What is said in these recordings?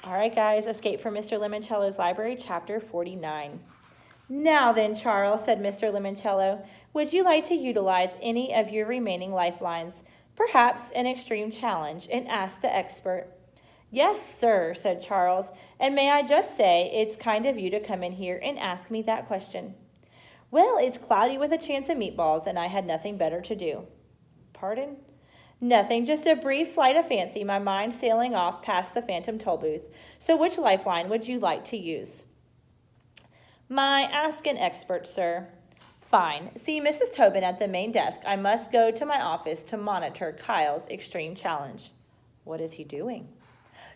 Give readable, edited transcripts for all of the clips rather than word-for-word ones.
All right, guys, Escape from Mr. Lemoncello's Library, Chapter 49. Now then, Charles, said Mr. Lemoncello, would you like to utilize any of your remaining lifelines, perhaps an extreme challenge, and ask the expert? Yes, sir, said Charles, and may I just say it's kind of you to come in here and ask me that question. Well, it's cloudy with a chance of meatballs, and I had nothing better to do. Pardon? Nothing, just a brief flight of fancy, my mind sailing off past the phantom toll booth. So which lifeline would you like to use? My ask an expert, sir. Fine. See Mrs. Tobin at the main desk. I must go to my office to monitor Kyle's extreme challenge. What is he doing?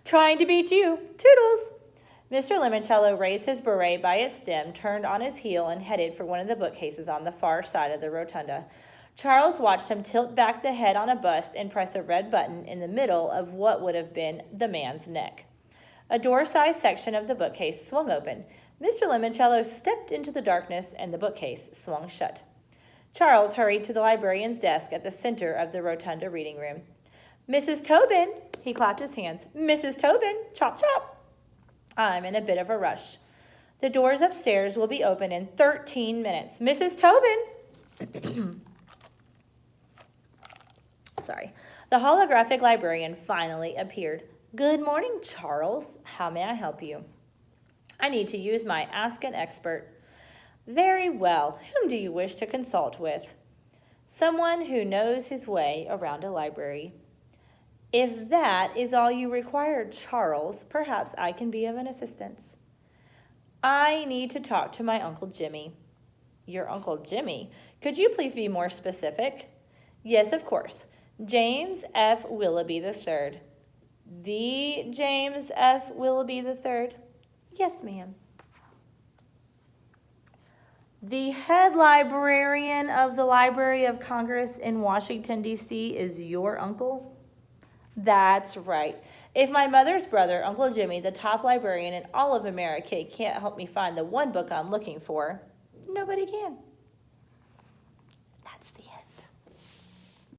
Trying to beat you. Toodles! Mr. Lemoncello raised his beret by its stem, turned on his heel, and headed for one of the bookcases on the far side of the rotunda. Charles watched him tilt back the head on a bust and press a red button in the middle of what would have been the man's neck. A door-sized section of the bookcase swung open. Mr. Lemoncello stepped into the darkness, and the bookcase swung shut. Charles hurried to the librarian's desk at the center of the rotunda reading room. Mrs. Tobin, he clapped his hands. Mrs. Tobin, chop, chop. I'm in a bit of a rush. The doors upstairs will be open in 13 minutes. Mrs. Tobin! Sorry. The holographic librarian finally appeared. Good morning, Charles. How may I help you? I need to use my Ask an Expert. Very well. Whom do you wish to consult with? Someone who knows his way around a library. If that is all you require, Charles, perhaps I can be of an assistance. I need to talk to my Uncle Jimmy. Your Uncle Jimmy? Could you please be more specific? Yes, of course. James F. Willoughby III. The James F. Willoughby III? Yes, ma'am. The head librarian of the Library of Congress in Washington, D.C. is your uncle? That's right. If my mother's brother, Uncle Jimmy, the top librarian in all of America, can't help me find the one book I'm looking for, nobody can.